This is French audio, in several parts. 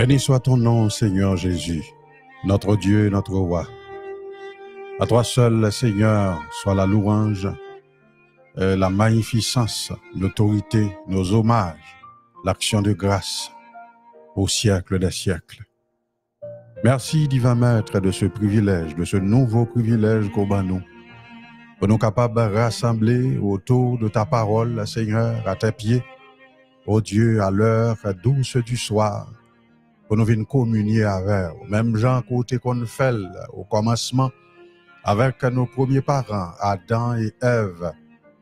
Béni soit ton nom, Seigneur Jésus, notre Dieu, notre roi. À toi seul, Seigneur, soit la louange, la magnificence, l'autorité, nos hommages, l'action de grâce au siècle des siècles. Merci, divin Maître, de ce privilège, de ce nouveau privilège qu'au bas nous, pour nous capables de rassembler autour de ta parole, Seigneur, à tes pieds, ô Dieu, à l'heure douce du soir, pour nous venir communier avec, même gens côté qu'on fait au commencement, avec nos premiers parents, Adam et Ève,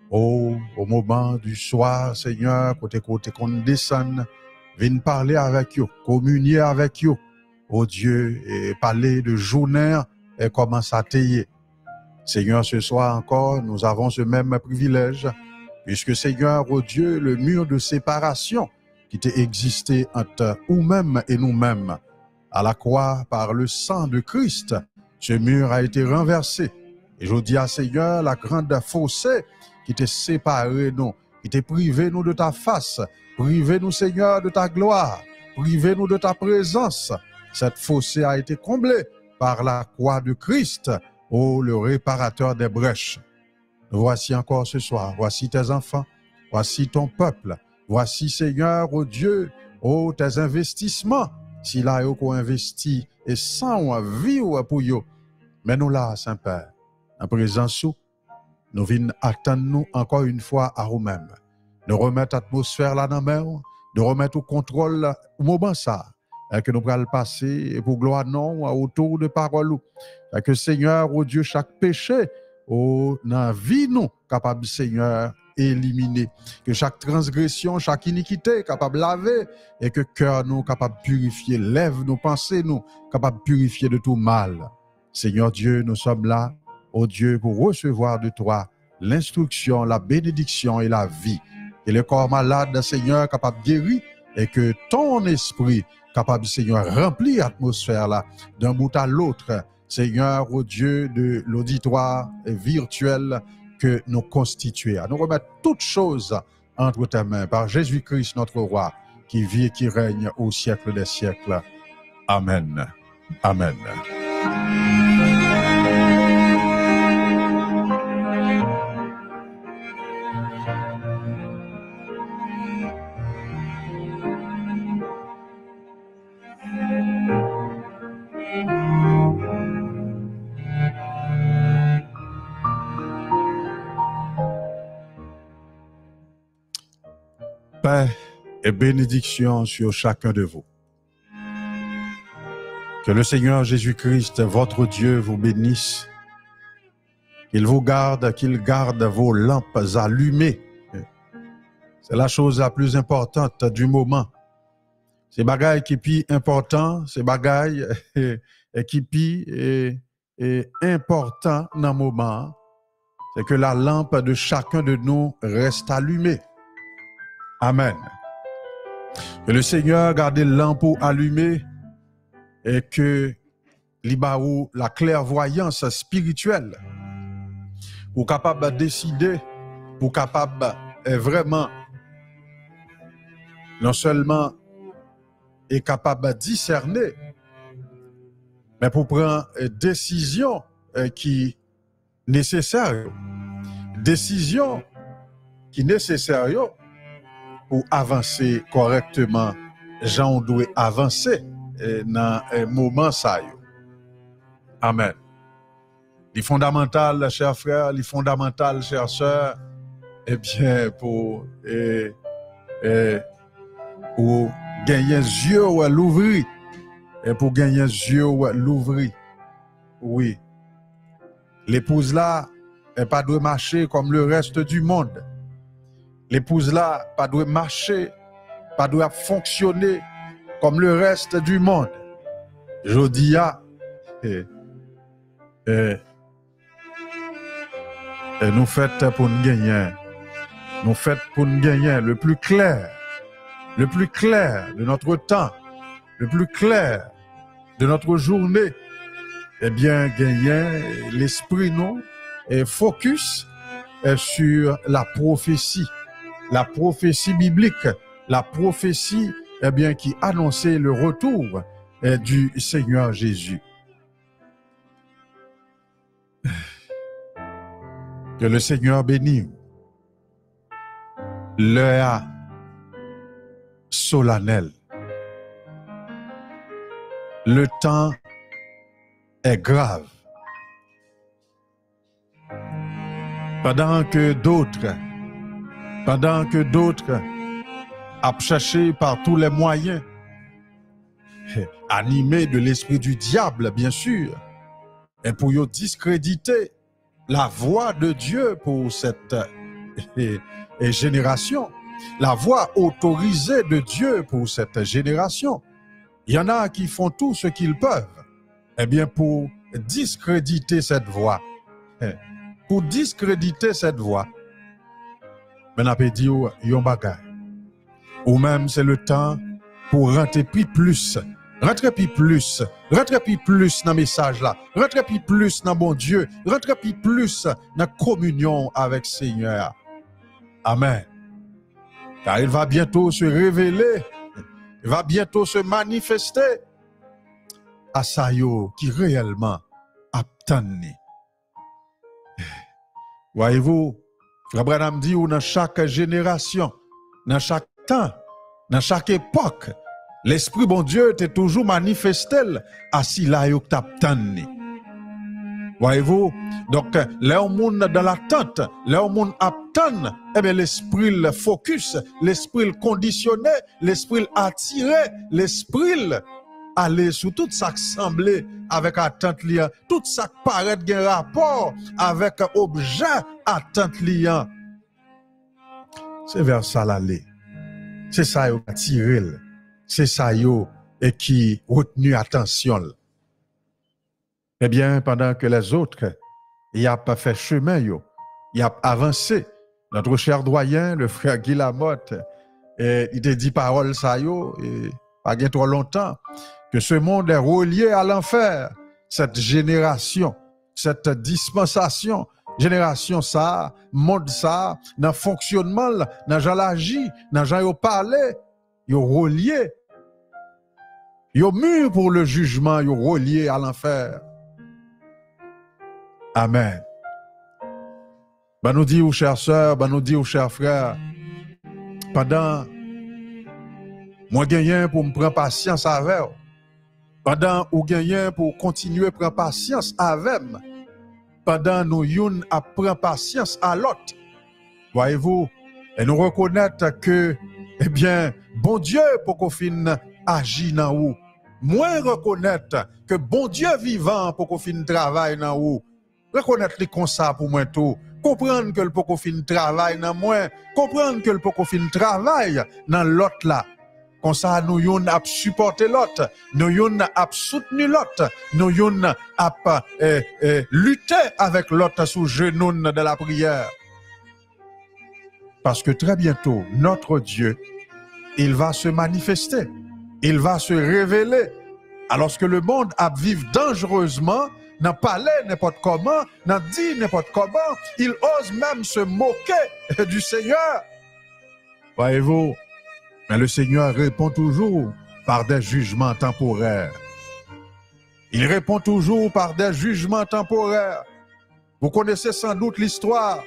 au moment du soir, Seigneur, côté qu'on descend, venir parler avec eux, communier avec eux, ô Dieu, et parler de journée et comment ça t'aille. Seigneur, ce soir encore, nous avons ce même privilège, puisque Seigneur, ô Dieu, le mur de séparation qui t'a existé entre nous-mêmes et nous-mêmes, à la croix, par le sang de Christ, ce mur a été renversé. Et je dis à Seigneur, la grande fossé qui t'a séparé nous, qui t'a privé nous de ta face, privé nous, Seigneur, de ta gloire, privé nous de ta présence. Cette fossé a été comblée par la croix de Christ, ô le réparateur des brèches. Nous voici encore ce soir, voici tes enfants, voici ton peuple, voici, Seigneur, ô Dieu, ô tes investissements, si là, qu'on investit et sans vie pour eux. Mais nous là, Saint-Père, en présence, nous venons attendre nous encore une fois à nous-mêmes. Nous remettre l'atmosphère là dans la mer, de remettre au contrôle au moment ça, que nous allons passer et pour gloire non autour de parole. Que Seigneur, ô Dieu, chaque péché, dans la vie nous, capable, Seigneur, éliminer. Que chaque transgression, chaque iniquité, capable de laver, et que cœur nous, capable de purifier, lève nos pensées nous, capable de purifier de tout mal. Seigneur Dieu, nous sommes là, ô Dieu, pour recevoir de toi l'instruction, la bénédiction et la vie. Que le corps malade, Seigneur, capable de guérir, et que ton esprit, capable, Seigneur, remplir l'atmosphère là, d'un bout à l'autre, Seigneur, ô Dieu, de l'auditoire virtuel que nous constituons. Nous remettons toutes choses entre tes mains par Jésus-Christ, notre roi, qui vit et qui règne au siècle des siècles. Amen. Amen. Paix et bénédiction sur chacun de vous. Que le Seigneur Jésus-Christ, votre Dieu, vous bénisse. Qu'il vous garde, qu'il garde vos lampes allumées. C'est la chose la plus importante du moment. C'est bagaille qui est important, c'est bagaille qui est important dans le moment. C'est que la lampe de chacun de nous reste allumée. Amen. Que le Seigneur garde la lampe allumée et que l'Ibaou, la clairvoyance spirituelle, pour capable de décider, pour capable vraiment, non seulement est capable de discerner, mais pour prendre une décision qui est nécessaire. Décision qui est nécessaire pour avancer correctement, gens doivent avancer dans un moment ça. Amen. Les fondamentales, chers frères, les fondamentales, chères sœurs, eh bien, pour gagner les yeux ou l'ouvrir, et pour gagner les yeux ou l'ouvrir, oui. L'épouse là, elle pas doit marcher comme le reste du monde. L'épouse là, pas doit marcher, pas doit fonctionner comme le reste du monde. Je dis nous faites pour nous gagner. Nous faites pour nous gagner le plus clair de notre temps, le plus clair de notre journée. Eh bien, gagner l'esprit nous et focus sur la prophétie biblique, la prophétie eh bien, qui annonçait le retour du Seigneur Jésus. Que le Seigneur bénisse. L'heure solennelle. Le temps est grave. Pendant que d'autres a cherché par tous les moyens, animés de l'esprit du diable, bien sûr, et pour y discréditer la voix de Dieu pour cette génération, la voix autorisée de Dieu pour cette génération. Il y en a qui font tout ce qu'ils peuvent, eh bien, pour discréditer cette voix. Pour discréditer cette voix. Mais on a dit, yon bagay. Ou même c'est le temps pour rentrer plus. Rentrer plus dans le message là. Rentrer plus dans bon Dieu. Rentrer plus dans la communion avec le Seigneur. Amen. Car il va bientôt se révéler. Il va bientôt se manifester à ça yo qui réellement attend. Voyez-vous, Frère Branham dit, dans chaque génération, dans chaque temps, dans chaque époque, l'Esprit bon Dieu t'est toujours manifesté à si là yo t'attend. Voyez-vous, donc, là où monde dans l'attente, là où monde attend, eh bien, l'esprit le focus, l'esprit le conditionné, l'esprit attiré, l'esprit aller sur tout ça qui semblait avec attente liant, tout ça qui paraît un rapport avec objet attente liant. C'est vers ça l'aller. C'est ça qui attiré. C'est ça et qui retenu attention. Eh bien, pendant que les autres, il a pas fait chemin, il a avancé. Notre cher doyen, le frère Guy Lamotte, il te dit parole ça, et pas bien trop longtemps, que ce monde est relié à l'enfer. Cette génération, cette dispensation, génération ça, monde ça, dans fonctionnement, dans gens l'agi, dans gens yo parlé, yo relié. Yo mûr pour le jugement, yo relié à l'enfer. Amen. Ben nous dit aux chères sœurs, ben nous dit aux chers frères, pendant moi gagné pour me prendre patience avec, pendant ou gagné pour continuer à prendre patience avec, pendant nous youn à prendre patience à l'autre, voyez-vous, et nous reconnaître que, eh bien, bon Dieu pour qu'on finisse agir dans vous, moins reconnaître que bon Dieu vivant pour qu'on finisse travail dans vous. Reconnaître les comme ça pour moi tout. Comprendre que le poko fin travail dans moi. Comprendre que le poko fin travail dans l'autre là. Comme ça, nous yon a supporté l'autre. Nous yon a soutenu l'autre. Nous yon a lutté avec l'autre sous genou de la prière. Parce que très bientôt, notre Dieu, il va se manifester. Il va se révéler. Alors que le monde a vécu dangereusement, n'a parlé n'importe comment, n'a dit n'importe comment, il ose même se moquer du Seigneur. Voyez-vous, mais le Seigneur répond toujours par des jugements temporaires. Il répond toujours par des jugements temporaires. Vous connaissez sans doute l'histoire,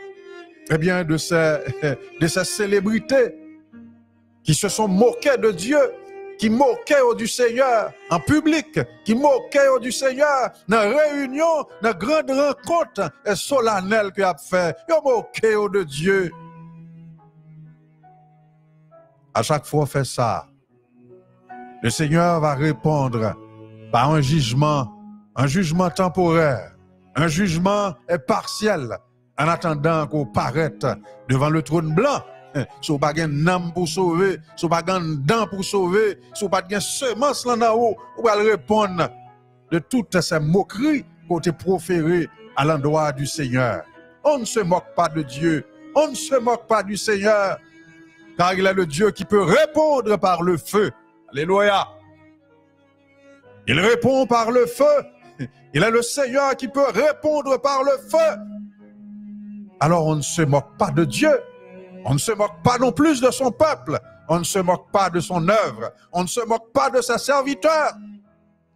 eh bien, de ces célébrités qui se sont moquées de Dieu, qui moquaient du Seigneur en public, qui moquaient du Seigneur dans réunion, dans grande rencontre solennelle qu'il a fait. Ils moquaient de Dieu. À chaque fois on fait ça, le Seigneur va répondre par un jugement temporaire, un jugement partiel, en attendant qu'on paraisse devant le trône blanc. Si vous n'avez pas de âme pour sauver, si vous n'avez pas de dents pour sauver, si vous n'avez pas de semence là en haut, vous allez répondre de toutes ces moqueries qui ont été proférées à l'endroit du Seigneur. On ne se moque pas de Dieu, on ne se moque pas du Seigneur, car il est le Dieu qui peut répondre par le feu. Alléluia. Il répond par le feu. Il est le Seigneur qui peut répondre par le feu. Alors on ne se moque pas de Dieu. On ne se moque pas non plus de son peuple. on ne se moque pas de son œuvre, on ne se moque pas de ses serviteurs,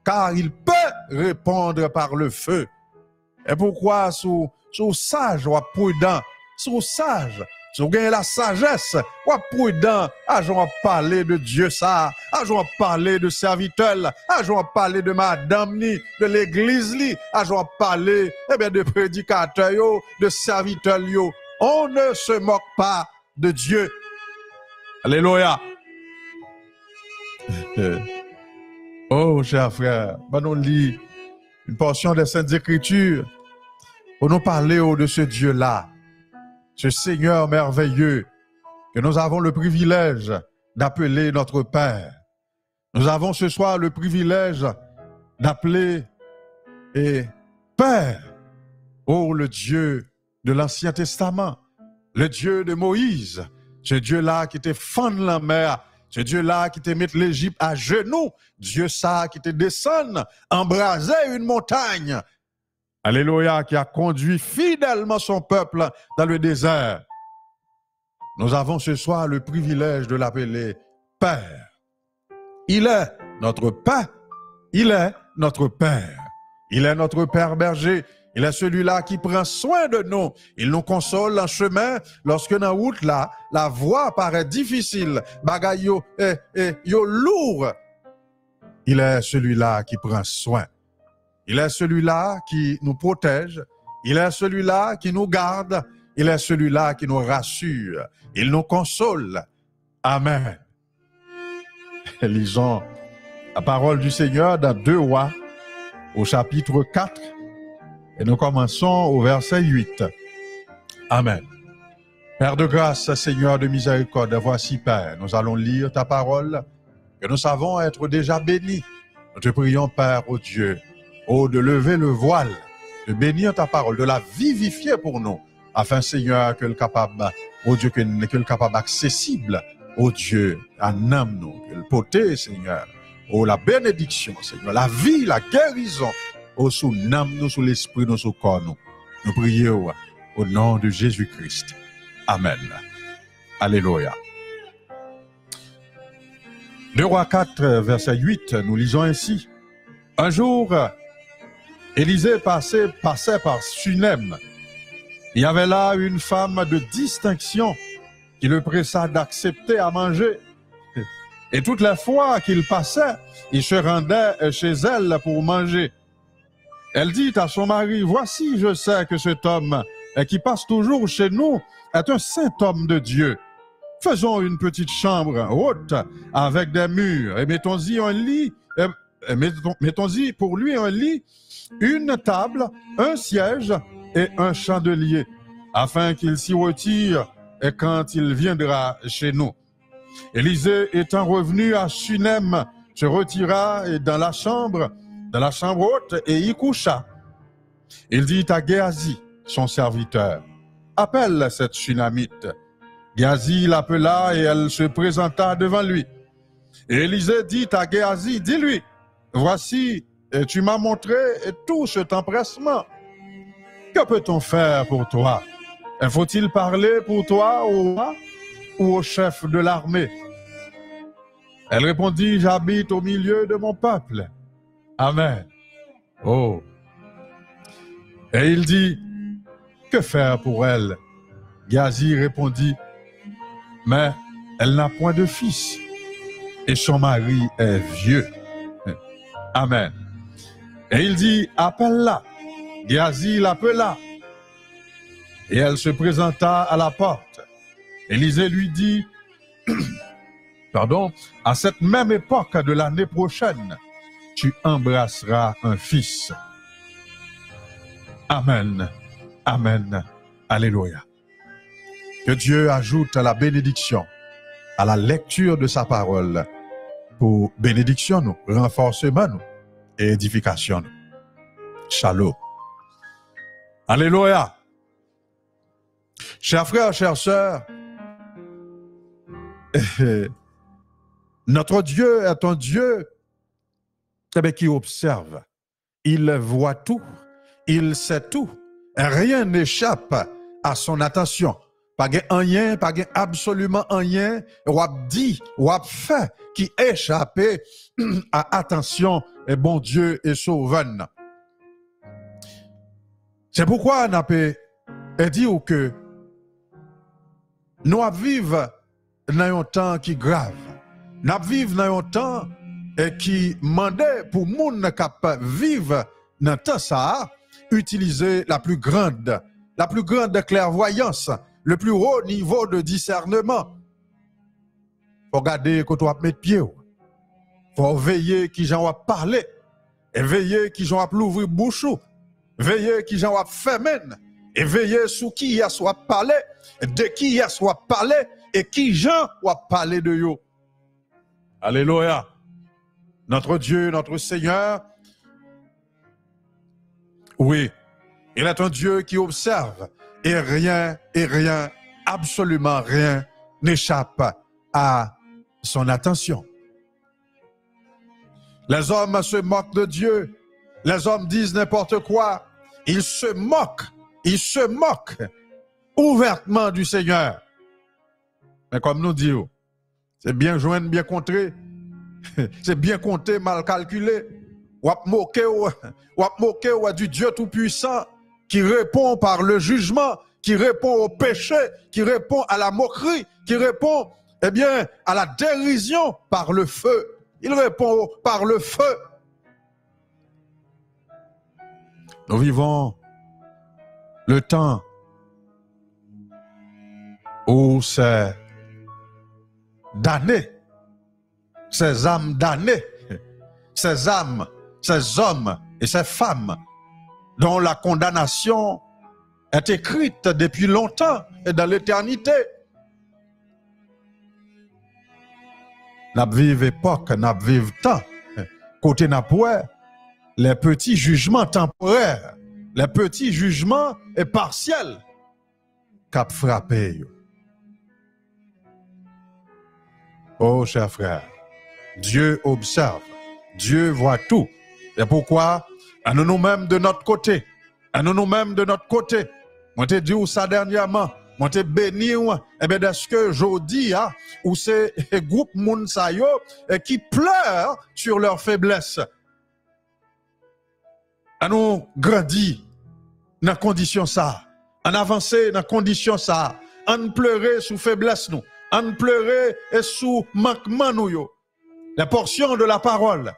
car il peut répondre par le feu. Et pourquoi sous sage ou prudent, sous sage, sous gagne la sagesse, ou prudent, à parler de Dieu ça, à parler de serviteur, à parler de madame ni, de l'église li, à parler de prédicateur yo, de serviteur yo. On ne se moque pas de Dieu. Alléluia. Oh, chers frères, nous lisons une portion des Saintes Écritures pour nous parler de ce Dieu-là, ce Seigneur merveilleux que nous avons le privilège d'appeler notre Père. Nous avons ce soir le privilège d'appeler Père, oh le Dieu de l'Ancien Testament, le Dieu de Moïse, ce Dieu-là qui te fend la mer, ce Dieu-là qui te met l'Égypte à genoux, Dieu ça qui te descend, embraser une montagne. Alléluia, qui a conduit fidèlement son peuple dans le désert. Nous avons ce soir le privilège de l'appeler Père. Il est notre Père, il est notre Père, il est notre Père berger, il est celui-là qui prend soin de nous. Il nous console en chemin lorsque dans la route là, la voie paraît difficile, bagay yo lourd. Il est celui-là qui prend soin. Il est celui-là qui nous protège. Il est celui-là qui nous garde. Il est celui-là qui nous rassure. Il nous console. Amen. Lisons la parole du Seigneur dans 2 Rois, au chapitre 4, et nous commençons au verset 8. Amen. Père de grâce, Seigneur de miséricorde, voici, Père, nous allons lire ta parole, que nous savons être déjà bénis. Nous te prions, Père, ô Dieu, de lever le voile, de bénir ta parole, de la vivifier pour nous, afin, Seigneur, que le capable, ô Dieu, que le capable accessible, ô Dieu, en âme nous, que le poté, Seigneur, la bénédiction, Seigneur, la vie, la guérison, sous l'âme nous, sous l'esprit nous, sous le corps nous. Nous prions au nom de Jésus-Christ. Amen. Alléluia. 2 Rois 4, verset 8, nous lisons ainsi. Un jour, Élisée passait par Sunem. Il y avait là une femme de distinction qui le pressa d'accepter à manger. Et toutes les fois qu'il passait, il se rendait chez elle pour manger. Elle dit à son mari, voici, je sais que cet homme qui passe toujours chez nous est un saint homme de Dieu. Faisons une petite chambre haute avec des murs et mettons-y un lit, mettons-y pour lui un lit, une table, un siège et un chandelier, afin qu'il s'y retire et quand il viendra chez nous. Élisée étant revenu à Sunem, se retira dans la chambre haute et y coucha. Il dit à Géasi, son serviteur, appelle cette Sunamite. Géasi l'appela et elle se présenta devant lui. Et Élisée dit à Géasi, dis-lui, voici, tu m'as montré tout cet empressement. Que peut-on faire pour toi? Faut-il parler pour toi au roi ou au chef de l'armée? Elle répondit, j'habite au milieu de mon peuple. Amen. Oh. Et il dit, que faire pour elle? Géasi répondit, mais elle n'a point de fils et son mari est vieux. Amen. Et il dit, appelle-la. Géasi l'appela. Et elle se présenta à la porte. Élisée lui dit, à cette même époque de l'année prochaine, tu embrasseras un fils. Amen. Amen. Alléluia. Que Dieu ajoute à la bénédiction, à la lecture de sa parole, pour bénédiction nous, renforcement nous, et édification nous. Shalom. Alléluia. Chers frères, chères sœurs, notre Dieu est un Dieu qui observe. Il voit tout, il sait tout. Rien n'échappe à son attention. Pas rien, pas absolument rien, ou a dit, ou a fait, qui échappe à attention, et bon Dieu est sauveur. C'est pourquoi on a dit que nous vivons dans un temps qui est grave. Nous vivons dans un temps qui demandait pour les gens qui vivent dans le temps ça, utiliser la plus grande clairvoyance, le plus haut niveau de discernement. Il faut regarder quand on va mettre pied. Il faut veiller qui j'en va parler. Et veiller qui j'en va l'ouvrir bouche. Veiller qui j'en va fermer. Et veiller sous qui y a soit parler. De qui y a soit parler. Et qui j'en va parler de yo. Alléluia. Notre Dieu, notre Seigneur. Oui. Il est un Dieu qui observe. Et rien, absolument rien n'échappe à son attention. Les hommes se moquent de Dieu. Les hommes disent n'importe quoi. Ils se moquent ouvertement du Seigneur. Mais comme nous disons, c'est bien joindre, bien contré. C'est bien compté, mal calculé. Ou à moquer du Dieu Tout-Puissant qui répond par le jugement, qui répond au péché, qui répond à la moquerie, qui répond, eh bien, à la dérision par le feu. Il répond par le feu. Nous vivons le temps où ces damnés, ces âmes damnées, ces âmes, ces hommes et ces femmes dont la condamnation est écrite depuis longtemps et dans l'éternité. Nous vivons époque, nous vivons temps. Côté n'apoué, les petits jugements temporaires, les petits jugements et partiels qu'a frappé. Oh, chers frères, Dieu observe, Dieu voit tout. Et pourquoi? À nous-mêmes de notre côté, Moi, te dit ça dernièrement, moi, te béni, eh bien, est-ce que je dis, ou c'est un groupe moun sa yo, qui pleurent sur leur faiblesse. À nous grandir dans condition ça, en avancer dans condition ça, en pleurer sous faiblesse nous, en pleurer et sous manquement nous yo. La portion de la parole,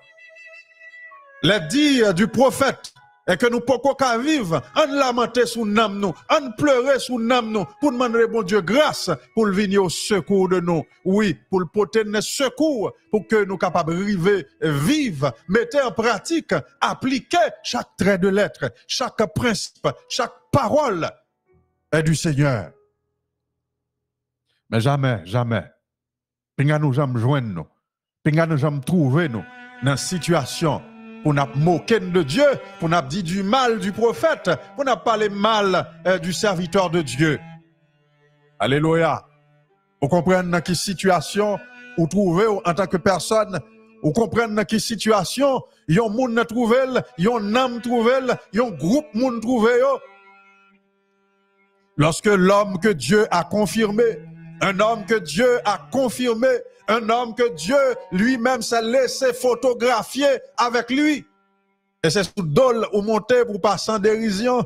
les dires du prophète, et que nous pouvons pas vivre, en lamenter sous nam nous, en pleurer sous nam nous, pour demander bon Dieu grâce, pour venir au secours de nous. Oui, pour le porter nos secours, pour que nous capables de vivre, mettre en pratique, appliquer chaque trait de lettre, chaque principe, chaque parole est du Seigneur. Mais jamais, pinga nous jamais joindre nous, pinga nous jamais trouver nous, dans une situation pour nous moquer de Dieu, pour nous dire du mal du prophète, pour nous parler mal du serviteur de Dieu. Alléluia. Vous comprenez dans quelle situation vous trouvez en tant que personne, vous comprenez dans quelle situation yon moun trouvé, yon âme trouvé, yon groupe moun trouvé. Lorsque l'homme que Dieu a confirmé, un homme que Dieu a confirmé, un homme que Dieu lui-même s'est laissé photographier avec lui. Et c'est sous dol ou monter pour passer en dérision.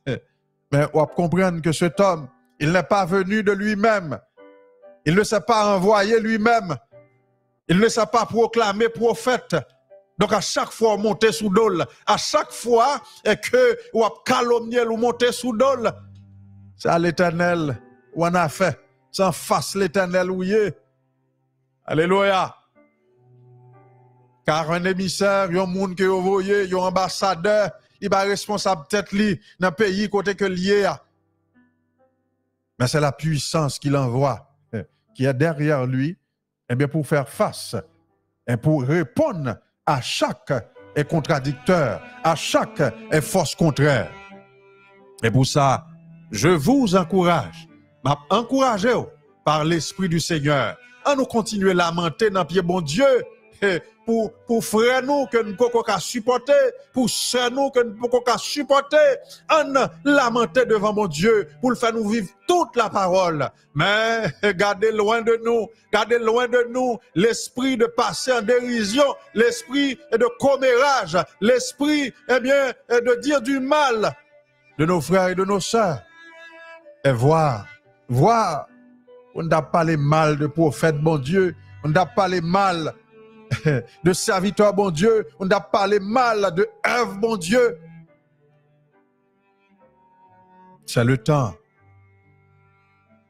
Mais on comprendre que cet homme, il n'est pas venu de lui-même. Il ne s'est pas envoyé lui-même. Il ne s'est pas proclamé prophète. Donc à chaque fois on monte sous dol, à chaque fois que on a calomnié ou monter sous dol, c'est à l'Éternel ou on a fait. Sans face l'Éternel ou yé. Alléluia. Car un émissaire, yon moun qui yon voye, yon ambassadeur, il va responsable tête li dans pays côté que lié. Mais c'est la puissance qu'il envoie qui est derrière lui, et bien pour faire face et pour répondre à chaque contradicteur, à chaque force contraire. Et pour ça, je vous encourage, encouragez par l'Esprit du Seigneur, à nous continuer à lamenter dans pied bon Dieu, pour frère nous que nous ne pouvons pas supporter, pour sœur nous que nous ne pouvons pas supporter, on lamenté devant mon Dieu pour le faire nous vivre toute la parole. Mais gardez loin de nous l'esprit de passer en dérision, l'esprit de commérage, l'esprit, eh bien, de dire du mal de nos frères et de nos sœurs. Et voir, on n'a pas les mal de prophètes, bon Dieu, on n'a pas les mal de serviteurs, bon Dieu, on n'a pas les mal de œuvres, bon Dieu. C'est le temps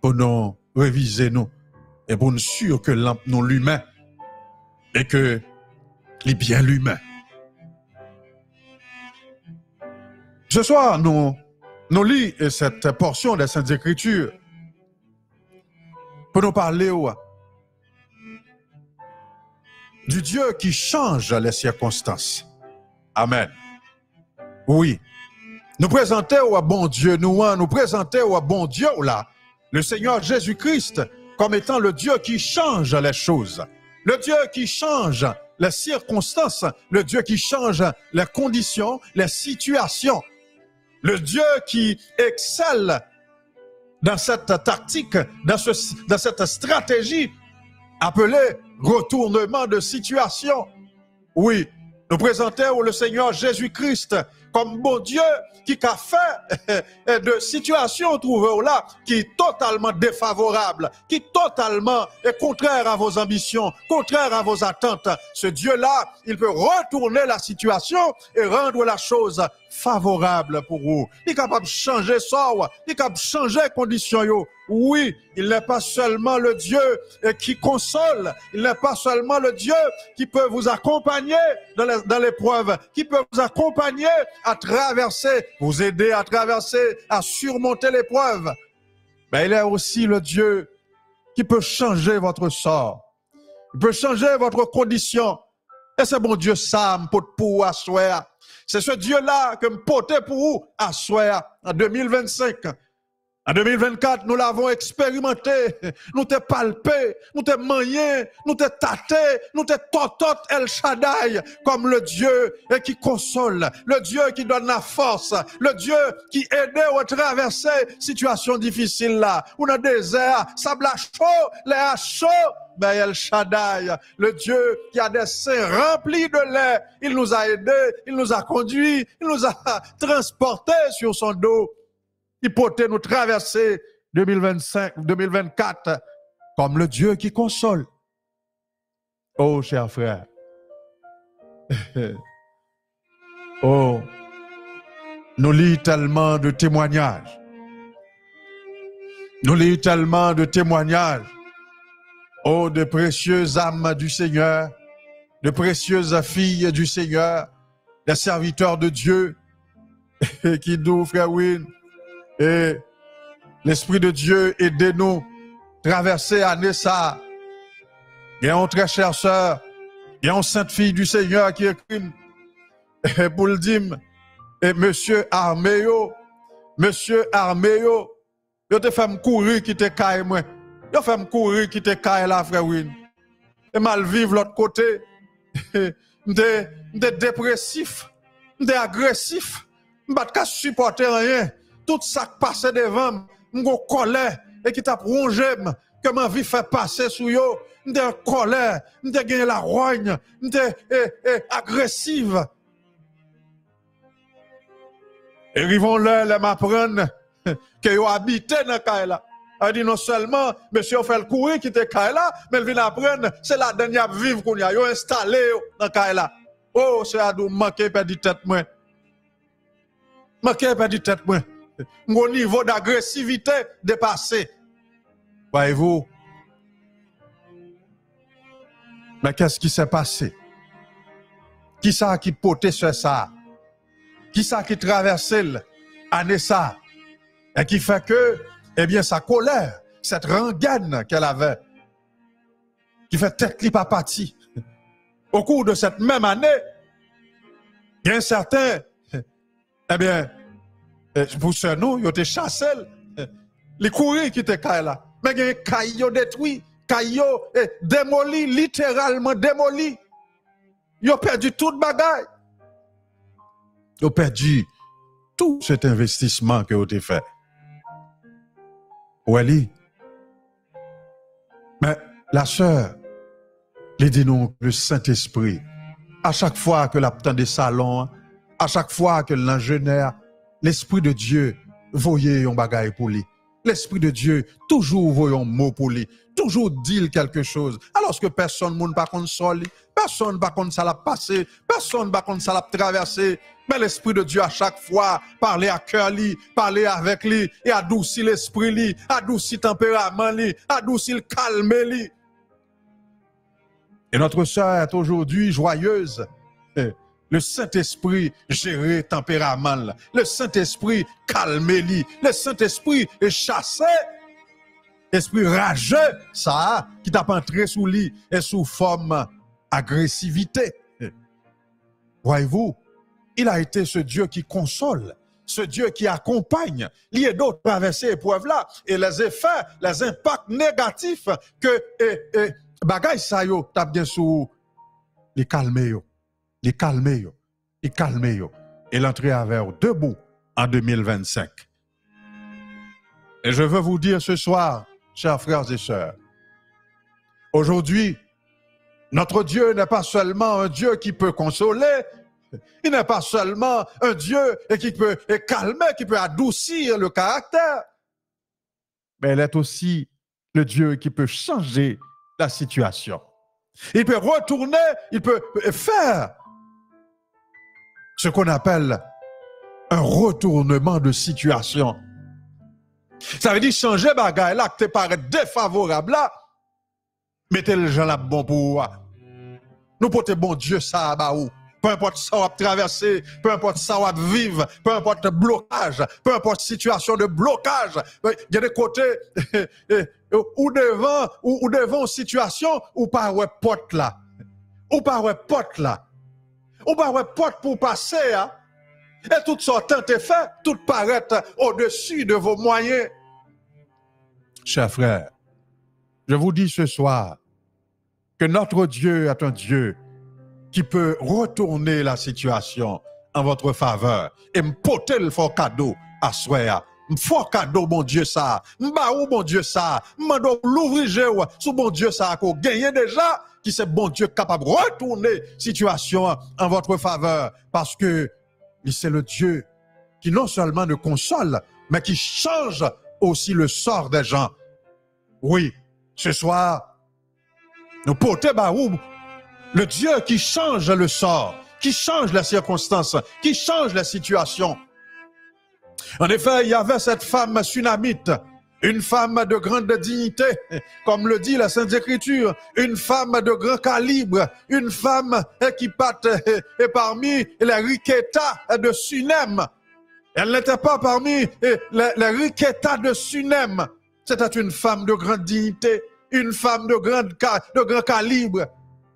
pour nous réviser nous et pour nous sûr que nous l'humain et que les bien l'humain. Ce soir, nous lisons cette portion des Saintes Écritures pour nous parler du Dieu qui change les circonstances. Amen. Oui. Nous présenter au bon Dieu, nous présenter au bon Dieu là, le Seigneur Jésus-Christ comme étant le Dieu qui change les choses, le Dieu qui change les circonstances, le Dieu qui change les conditions, les situations, le Dieu qui excelle dans cette tactique, dans cette stratégie appelée retournement de situation. Oui, nous présentons le Seigneur Jésus-Christ comme bon Dieu qui a fait de situations trouvées là qui est totalement défavorable, qui est totalement contraire à vos ambitions, contraire à vos attentes. Ce Dieu-là, il peut retourner la situation et rendre la chose favorable pour vous. Il est capable de changer ça, il est capable de changer les conditions. Oui, il n'est pas seulement le Dieu qui console, il n'est pas seulement le Dieu qui peut vous accompagner dans l'épreuve, qui peut vous accompagner à traverser, vous aider à traverser, à surmonter l'épreuve. Mais il est aussi le Dieu qui peut changer votre sort, il peut changer votre condition. Et c'est bon Dieu ça, pour asseoir. C'est ce Dieu-là que me porte pour vous asseoir en 2025. En 2024, nous l'avons expérimenté, nous t'ai palpé, nous t'ai manié, nous t'ai tâté, nous t'ai totot El Shaddai, comme le Dieu qui console, le Dieu qui donne la force, le Dieu qui aide à traverser situations difficiles là, ou dans le désert, sable chaud, l'air chaud, ben El Shaddai, le Dieu qui a des seins remplis de lait, il nous a aidés, il nous a conduits, il nous a transportés sur son dos. Qui peut nous traverser 2025-2024 comme le Dieu qui console. Oh, cher frère. Oh, nous lisons tellement de témoignages. Nous lisons tellement de témoignages. Oh, de précieuses âmes du Seigneur, de précieuses filles du Seigneur, des serviteurs de Dieu qui nous, frère Win. Et l'Esprit de Dieu aide-nous à traverser l'année ça. Il y a une très chère sœur, il y a une sainte fille du Seigneur qui écrit pour le dire, et Monsieur Arméo, yo te fait me courir qui te caille moi. Yo fait me courir qui te caille là, frère Win. Et mal vivre l'autre côté. M'te dépressif, m'te agressif, m'pas pas supporter rien. Tout ça qui passe devant, m'go colère et qui t'a rongé, que ma vie fait passer sous yo, m'te colère, m'te gagné la rogne, m'te agressive. Et rivons là m'apprendre que yo habité dans Kaila. A dit non seulement monsieur fait le courir qui te Kaila, mais il vient apprendre c'est la dernière vivre qu'on y a yo installé dans Kaila. Oh, c'est à nous manquer perdu tête moi. Manquer perdu tête moi. Mon niveau d'agressivité dépassé. Voyez-vous? Mais qu'est-ce qui s'est passé? Qui ça qui potait sur ça? Qui ça qui traversait l'année ça? Et qui fait que, eh bien, sa colère, cette rengaine qu'elle avait, qui fait tête li pas parti. Au cours de cette même année, il y a un certain, eh bien, pour ce nous, ils ont chassé les courir qui étaient là. Mais il y a des caillots détruits, caillots démolis, littéralement démolis. Ils ont perdu toute bagaille. Ils ont perdu tout cet investissement que vous avez fait. Oui, mais la sœur, les dit nous le Saint-Esprit, à chaque fois que l'abtend des salons, à chaque fois que l'ingénieur, l'Esprit de Dieu, voyez un bagaille pour lui. L'Esprit de Dieu, toujours voyons un mot pour lui, toujours dit quelque chose. Alors que personne ne va consoler, personne ne va contre ça l'a passé, personne ne va contre ça l'a traversé. Mais l'Esprit de Dieu, à chaque fois, parler à cœur lui, parler avec lui, et adoucir l'esprit lui, adoucir le tempérament lui, adoucir le calme lui. Et notre sœur est aujourd'hui joyeuse. Le Saint-Esprit gère tempérament, le Saint-Esprit calme lui, le Saint-Esprit est chassé. Esprit rageux, ça, qui t'a entré sous lui, et sous forme agressivité. Voyez-vous, il a été ce Dieu qui console, ce Dieu qui accompagne. Il y a d'autres traversées épreuves là, et les effets, les impacts négatifs que bagay sa yo t'a bien sous les calmer yo, les calmer yo, les calmer yo, et l'entrée vers debout en 2025. Et je veux vous dire ce soir, chers frères et sœurs, aujourd'hui, notre Dieu n'est pas seulement un Dieu qui peut consoler, il n'est pas seulement un Dieu qui peut calmer, qui peut adoucir le caractère, mais il est aussi le Dieu qui peut changer la situation. Il peut retourner, il peut faire ce qu'on appelle un retournement de situation. Ça veut dire changer bagaille là, que te paraît défavorable là, mettez le gens là bon pour nous porter bon Dieu ça à ou. Peu importe ça va traverser, peu importe ça va vivre, peu importe le blocage, peu importe situation de blocage, il y a des côtés ou devant une situation ou pas ouais porte là. Ou pas ouais porte là. Ou pas ouais porte pour passer hein. Et tout ça tant est fait, tout paraît au-dessus de vos moyens. Chers frères, je vous dis ce soir que notre Dieu est un Dieu qui peut retourner la situation en votre faveur et me porter le fort cadeau à soi. Fort cadeau, mon Dieu, ça. M'ba ou, mon Dieu, ça. M'mando l'ouvrir, sous mon Dieu, ça, qu'on gagne déjà, qui c'est bon Dieu capable de retourner situation en votre faveur. Parce que c'est le Dieu qui non seulement ne console, mais qui change aussi le sort des gens. Oui, ce soir, nous portons baoub, le Dieu qui change le sort, qui change les circonstances, qui change la situation. En effet, il y avait cette femme sunamite, une femme de grande dignité, comme le dit la Sainte Écriture, une femme de grand calibre, une femme qui patte parmi les riquetas de Sunem. Elle n'était pas parmi les riquetas de Sunem. C'était une femme de grande dignité, une femme de grand calibre.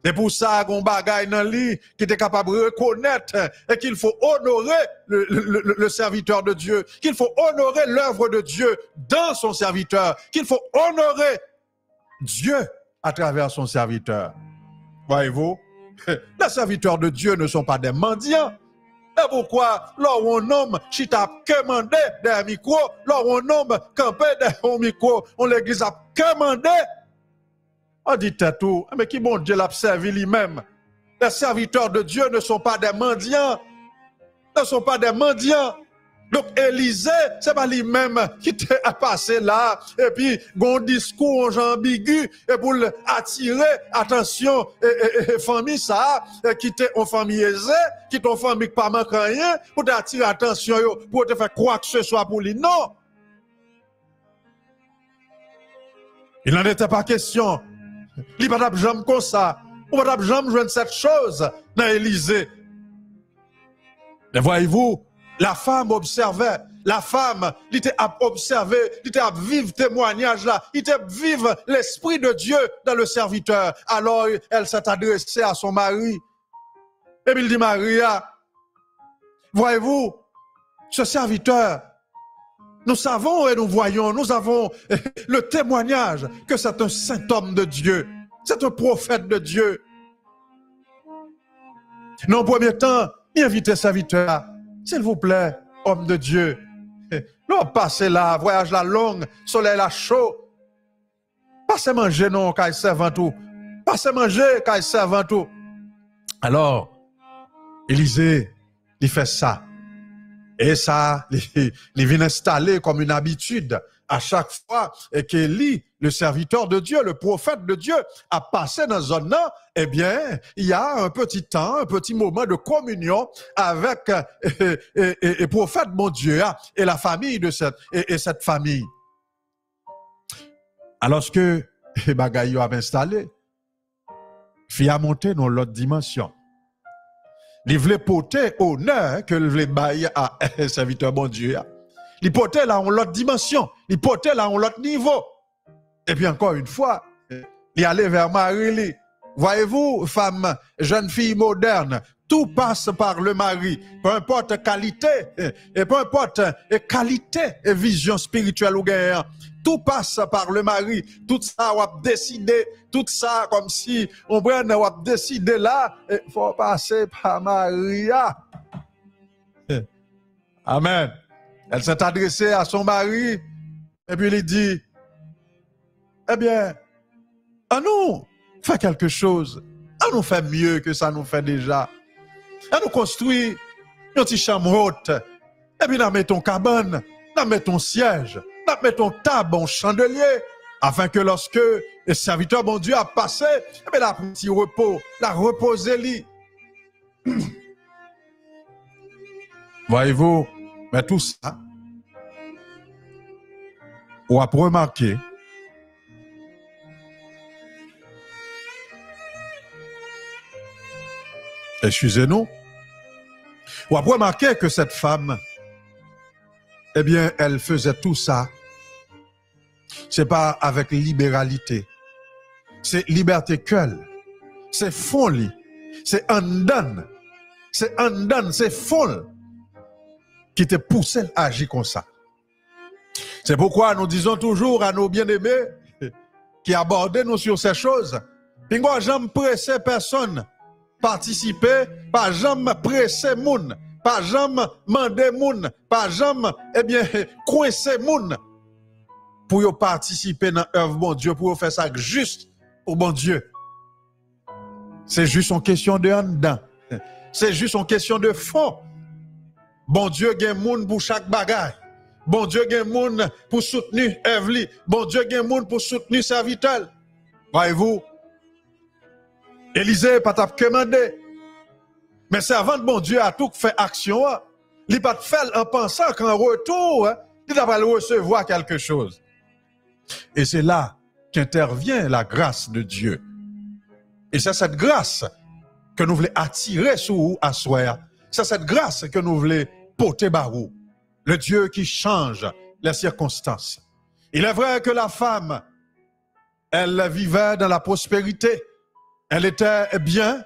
C'est pour ça qu'on bagaille dans lui qui était capable de reconnaître et qu'il faut honorer le serviteur de Dieu, qu'il faut honorer l'œuvre de Dieu dans son serviteur, qu'il faut honorer Dieu à travers son serviteur. Voyez-vous, les serviteurs de Dieu ne sont pas des mendiants. Et pourquoi, lors où un homme qui t'a commandé d'un micro, lors où un homme campé d'un micro, on l'église a commandé. On dit tout, mais qui bon Dieu l'a servi lui-même. Les serviteurs de Dieu ne sont pas des mendiants. Ne sont pas des mendiants. Donc Élisée, c'est pas lui-même qui t'a passé là, et puis un discours en genre ambigu, et pour attirer attention et famille ça, qui t'est en famille aisée, qui t'en famille pas manque rien, pour t'attirer attention, pour te faire croire que ce soit pour lui. Non. Il n'en était pas question. Il n'y a pas de jambe comme ça. On va pas jamais joindre cette chose dans Élysée. Mais voyez-vous, la femme observait. La femme, il était à observer, il était à vivre témoignage là, il était à vivre l'esprit de Dieu dans le serviteur. Alors, elle s'est adressée à son mari. Et puis il dit, Maria, voyez-vous, ce serviteur, nous savons et nous voyons, nous avons le témoignage que c'est un saint homme de Dieu. C'est un prophète de Dieu. Non, premier temps, il invite serviteur, s'il vous plaît, homme de Dieu. Non, passez là, voyage la longue, soleil la chaud. Passez manger, non, quand il servant tout. Passez manger, quand il servant tout. Alors, Élisée, il fait ça. Et ça, il vient installer comme une habitude à chaque fois que lui, le serviteur de Dieu, le prophète de Dieu, a passé dans cette zone-là, eh bien, il y a un petit temps, un petit moment de communion avec le prophète, mon Dieu, et la famille de cette famille. Alors que Bagaille a installé, il a monté dans l'autre dimension. Il voulait porter honneur que il voulait bailler à un serviteur bon Dieu. Il portait là en l'autre dimension. Il portait là en l'autre niveau. Et puis encore une fois, il allait vers Marie. Voyez-vous, femme, jeune fille moderne, tout passe par le mari. Peu importe qualité, et peu importe qualité et vision spirituelle ou guerre. Tout passe par le mari. Tout ça, on a décidé. Tout ça, comme si on a décidé là, il faut passer par Maria. Amen. Elle s'est adressée à son mari et puis il dit, eh bien, à nous, faire quelque chose. À nous faire mieux que ça nous fait déjà. À nous construire une petite chambre haute. Et puis, nous mettons cabane, nous mettons siège, nous mettons table, un chandelier, afin que lorsque le serviteur, bon Dieu, a passé, eh bien, la petit repos, la reposer-lui. Voyez-vous, mais tout ça, on a remarqué, excusez-nous, on a remarqué que cette femme, eh bien, elle faisait tout ça. C'est pas avec libéralité. C'est liberté qu'elle. C'est folie. C'est undone. C'est undone. C'est folle qui te pousse à agir comme ça. C'est pourquoi nous disons toujours à nos bien-aimés qui abordent nous sur ces choses. Puis moi, j'aime presser personne. Participer, pas jamais presser moun. Pas jamais demander moun. Pas jamais, eh bien, coincer moun. Pour y participer dans l'œuvre bon Dieu, pour faire ça juste pour bon Dieu. C'est juste une question de en dedans. C'est juste une question de fond. Bon Dieu gen moun pour chaque bagaille. Bon Dieu gen moun pour soutenir Evely. Bon Dieu gen moun pour soutenir serviteur. Voyez-vous, Élisée pas t'a commandé. Mais servant de bon Dieu a tout fait action. Il pas fait en pensant qu'en retour, il va recevoir quelque chose. Et c'est là qu'intervient la grâce de Dieu. Et c'est cette grâce que nous voulons attirer sur vous à soi. C'est cette grâce que nous voulons porter barou. Le Dieu qui change les circonstances. Il est vrai que la femme, elle vivait dans la prospérité. Elle était bien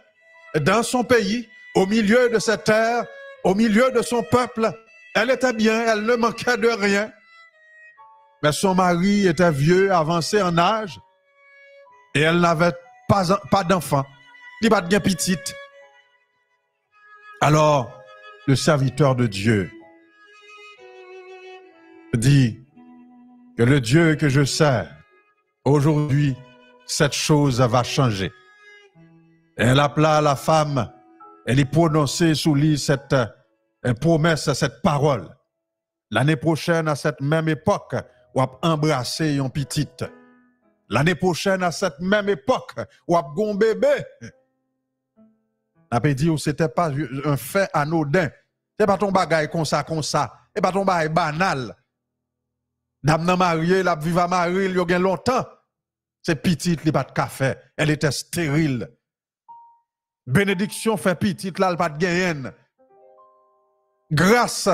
dans son pays, au milieu de cette terre, au milieu de son peuple. Elle était bien, elle ne manquait de rien. Mais son mari était vieux, avancé en âge, et elle n'avait pas d'enfant, ni pas de petite. Alors, le serviteur de Dieu dit que le Dieu que je sers, aujourd'hui, cette chose va changer. Et elle appela la femme, elle y prononçait sous lui cette promesse, cette parole. L'année prochaine, à cette même époque, ou a embrassé une petite. L'année prochaine, à cette même époque, ou a gon bébé. On peut dire que ce n'était pas un fait anodin. Ce n'est pas ton bagage comme ça. Ce n'est pas ton bagage banal. Dame nan mariée, la viva mariée, il y a longtemps. C'est petite, il n'y a pas de café. Elle était stérile. Bénédiction fait petite, là, elle pas de gain. Grâce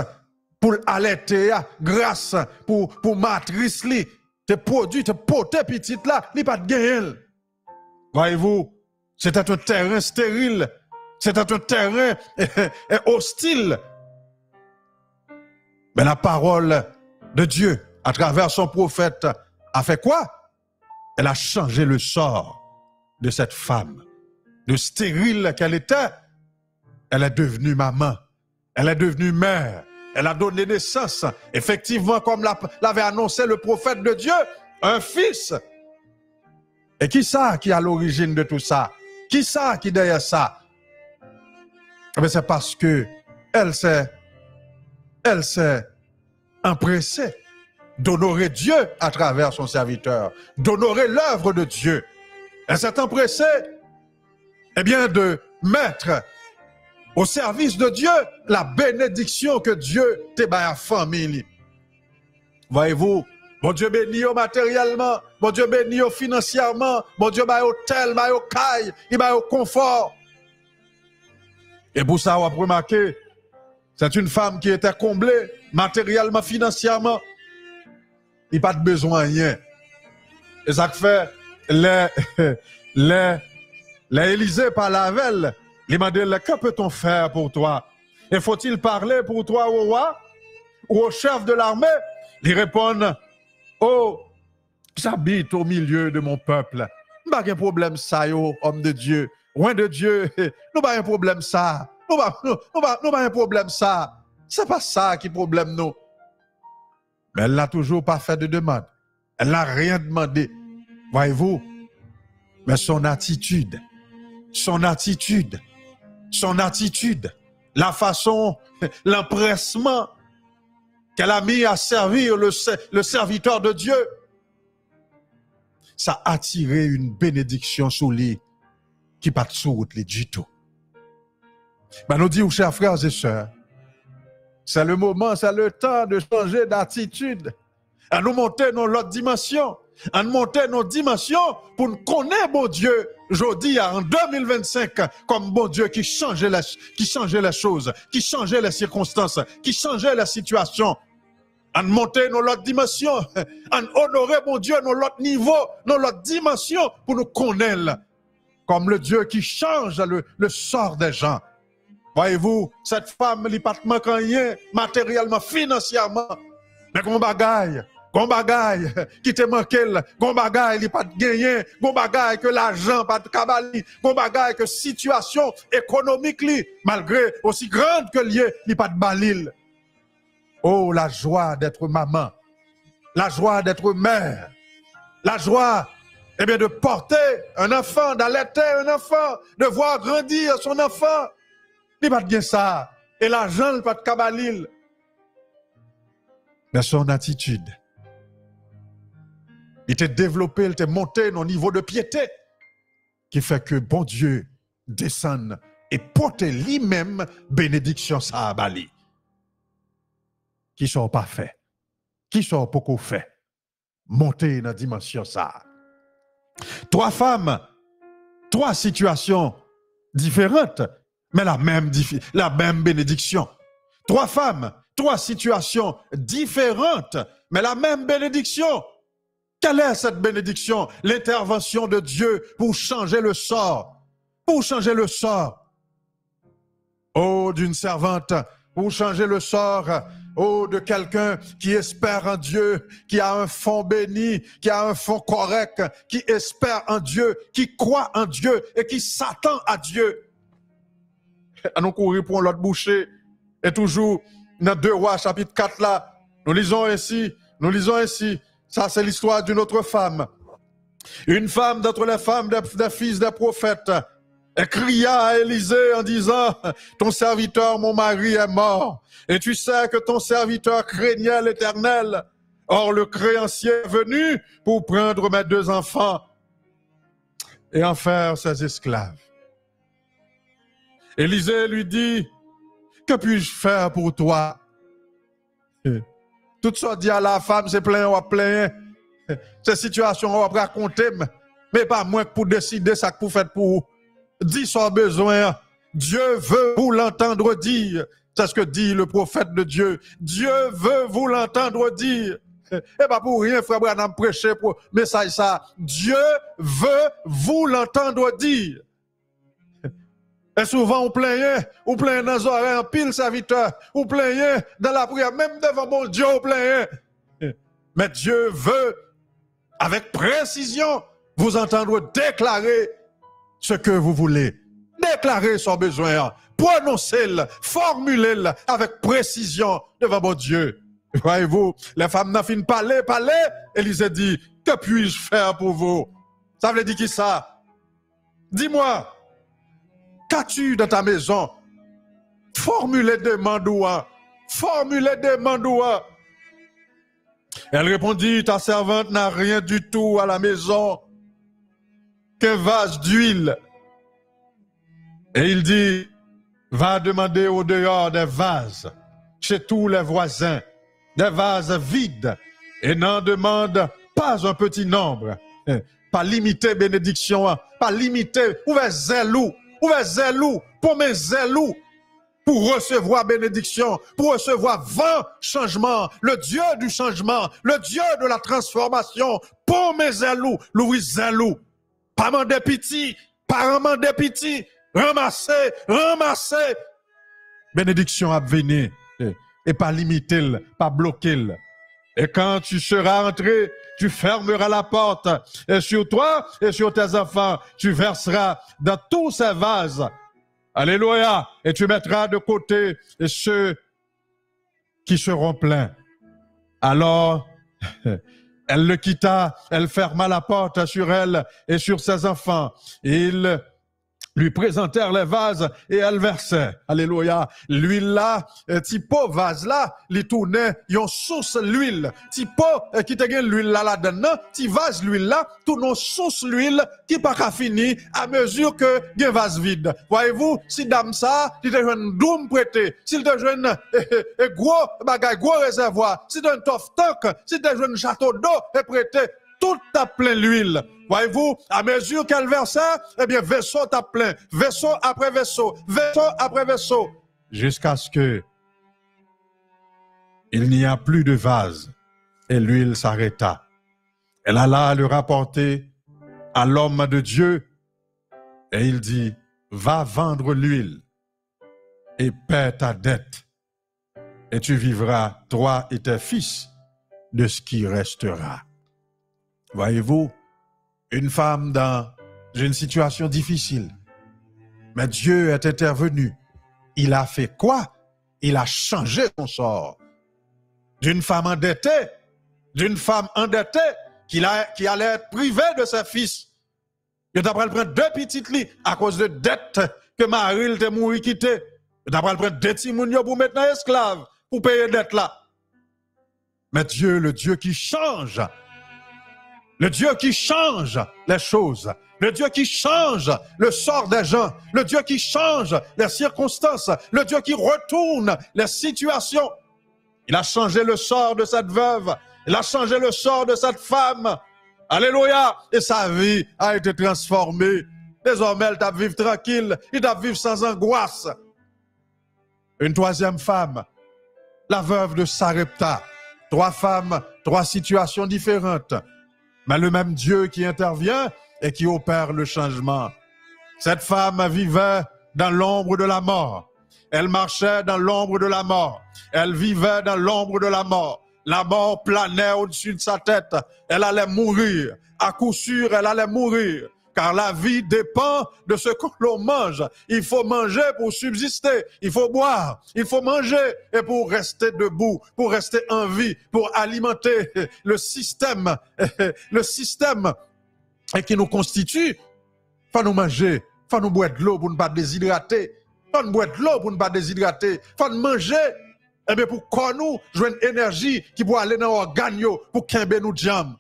pour allaiter, grâce pour matrice li, te produit, te pote petite là, li pas de gain. Voyez-vous, c'était un terrain stérile, c'était un terrain hostile. Mais la parole de Dieu, à travers son prophète, a fait quoi? Elle a changé le sort de cette femme, de stérile qu'elle était. Elle est devenue maman. Elle est devenue mère. Elle a donné naissance. Effectivement, comme l'avait annoncé le prophète de Dieu, un fils. Et qui ça qui est à l'origine de tout ça? Qui ça qui est derrière ça? Mais c'est parce que elle s'est empressée d'honorer Dieu à travers son serviteur, d'honorer l'œuvre de Dieu. Elle s'est empressée, eh bien, de mettre au service de Dieu la bénédiction que Dieu t'a donné à la famille. Voyez-vous, bon Dieu bénit matériellement, bon Dieu bénit financièrement, bon Dieu bénit au tel, bénit au caille, il bénit au confort. Et pour ça, on va remarquer, c'est une femme qui était comblée matériellement, financièrement. Il n'y a pas de besoin de rien. Et ça fait, les Élysée par la veille, il m'a dit, que peut-on faire pour toi? Et faut-il parler pour toi au roi ou au chef de l'armée? Il répond, oh, j'habite au milieu de mon peuple. Nous n'avons pas de problème ça, yo, homme de Dieu. Loin de Dieu, nous n'avons pas de problème ça. Nous n'avons pas de problème ça. Ce n'est pas ça qui est problème, nous. Mais elle n'a toujours pas fait de demande. Elle n'a rien demandé. Voyez-vous? Mais son attitude, la façon, l'empressement qu'elle a mis à servir le serviteur de Dieu, ça a attiré une bénédiction sur lui qui pas sur route du tout. Ben nous disons, chers frères et sœurs, c'est le moment, c'est le temps de changer d'attitude, à nous monter dans l'autre dimension, à nous monter nos dimensions pour nous connaître bon Dieu, aujourd'hui en 2025, comme bon Dieu qui changeait les choses, qui changeait les circonstances, qui changeait les situations. À nous monter dans l'autre dimension, à nous honorer bon Dieu dans l'autre niveau, dans l'autre dimension pour nous connaître comme le Dieu qui change le sort des gens. Voyez-vous, cette femme, elle n'a pas de rien matériellement, financièrement, mais qu'on bagaille qui te manque, qu'on bagaille, il n'y a pas de gagné, qu'on bagaille que l'argent, pas de cabali, qu'on bagaille que situation économique, malgré aussi grande que lié, il n'y a pas de balil. Oh, la joie d'être maman, la joie d'être mère, la joie, eh bien, de porter un enfant, d'allaiter un enfant, de voir grandir son enfant. Il n'y a pas de bien ça. Et l'argent, il n'y a pas de cabalil. Mais son attitude, il t'a développé, il t'a monté au niveau de piété qui fait que bon Dieu descende et porte lui-même bénédiction ça à Bali. Qui sont pas faits, qui sont beaucoup faits, monter dans la dimension ça. 3 femmes, 3 situations différentes, mais la même bénédiction. 3 femmes, 3 situations différentes, mais la même bénédiction. Quelle est cette bénédiction? L'intervention de Dieu pour changer le sort. Pour changer le sort. Oh, d'une servante, pour changer le sort. Oh, de quelqu'un qui espère en Dieu, qui a un fond béni, qui a un fond correct, qui espère en Dieu, qui croit en Dieu et qui s'attend à Dieu. À nous courir pour l'autre boucher. Et toujours, dans 2 Rois, chapitre 4, là, nous lisons ainsi, ça c'est l'histoire d'une autre femme. Une femme d'entre les femmes des fils des prophètes, elle cria à Élisée en disant, ton serviteur, mon mari, est mort. Et tu sais que ton serviteur craignait l'Éternel. Or, le créancier est venu pour prendre mes 2 enfants et en faire ses esclaves. Élisée lui dit, que puis-je faire pour toi? Tout ça dit à la femme, c'est plein, on va plein. Ces situations, on va raconter, mais pas moins que pour décider ça que vous faites pour vous. Dis son besoin. Dieu veut vous l'entendre dire. C'est ce que dit le prophète de Dieu. Dieu veut vous l'entendre dire. Et pas pour rien, frère Branham prêcher pour message ça. Dieu veut vous l'entendre dire. Et souvent, on plaignait dans les oreilles, en pile serviteur, on plaignait dans la prière, même devant mon Dieu, on plaignait. Mais Dieu veut, avec précision, vous entendre déclarer ce que vous voulez. Déclarer son besoin. prononcer-le, formuler-le avec précision devant mon Dieu. Voyez-vous, les femmes n'ont fini de parler, Élisée dit, que puis-je faire pour vous? Ça veut dire qui ça? Dis-moi, qu'as-tu dans ta maison? Formulez demande-moi. Formulez demande-moi. Elle répondit, ta servante n'a rien du tout à la maison qu'un vase d'huile. Et il dit, va demander au dehors des vases, chez tous les voisins, des vases vides, et n'en demande pas un petit nombre. Pas limiter bénédiction, pas limiter, ouvert zélou, pour mes zélou, pour recevoir bénédiction, pour recevoir 20 changements, le Dieu du changement, le Dieu de la transformation, pour mes zélou, Louis zélou, pas mandé piti, pas mandé piti, ramasser, bénédiction à venir, et pas limiter, pas bloquer. Et quand tu seras entré, tu fermeras la porte, et sur toi et sur tes enfants, tu verseras dans tous ces vases. Alléluia. Et tu mettras de côté ceux qui seront pleins. Alors, elle le quitta, elle ferma la porte sur elle et sur ses enfants. Ils lui présentèrent les vases et elle versait. Alléluia. L'huile là, tipo vase là, li tournait, yon source l'huile. Tipo qui te gen l'huile là là-dedans, ti vase l'huile là, tourne source l'huile qui pas qu'à finir à mesure que gen vase vide. Voyez-vous, si dame ça, il te jeune doum prêté, s'il te jeune gros bagay, gros réservoir, si te jeune tof tank, si te jeune château d'eau est prêté, tout a plein l'huile. Voyez-vous, à mesure qu'elle versait, eh bien, vaisseau t'a plein, vaisseau après vaisseau, jusqu'à ce que il n'y a plus de vase et l'huile s'arrêta. Elle alla le rapporter à l'homme de Dieu et il dit, va vendre l'huile et paie ta dette et tu vivras, toi et tes fils, de ce qui restera. Voyez-vous, une femme dans une situation difficile. Mais Dieu est intervenu. Il a fait quoi? Il a changé son sort. D'une femme endettée qui allait être privée de ses fils. Il t'a prendre 2 petites lits à cause de dettes que Marie t'a mouru quitté. Il t'a prendre 2 petits mounions pour mettre un esclave, pour payer dette là. Mais Dieu, le Dieu qui change, le Dieu qui change les choses, le Dieu qui change le sort des gens, le Dieu qui change les circonstances, le Dieu qui retourne les situations. Il a changé le sort de cette veuve, il a changé le sort de cette femme. Alléluia! Et sa vie a été transformée. Désormais, elle doit vivre tranquille, il doit vivre sans angoisse. Une troisième femme, la veuve de Sarepta. 3 femmes, 3 situations différentes. Mais le même Dieu qui intervient et qui opère le changement. Cette femme vivait dans l'ombre de la mort. Elle marchait dans l'ombre de la mort. Elle vivait dans l'ombre de la mort. La mort planait au-dessus de sa tête. Elle allait mourir. À coup sûr, elle allait mourir. Car la vie dépend de ce que l'on mange. Il faut manger pour subsister. Il faut boire. Il faut manger. Et pour rester debout, pour rester en vie, pour alimenter le système qui nous constitue, faut nous manger. Faut nous boire de l'eau pour ne pas déshydrater. Faut nous boire de l'eau pour ne pas déshydrater. Faut nous manger. Et bien pour qu'on nous joue une énergie qui pourra aller dans l'organe pour qu'un nous jam.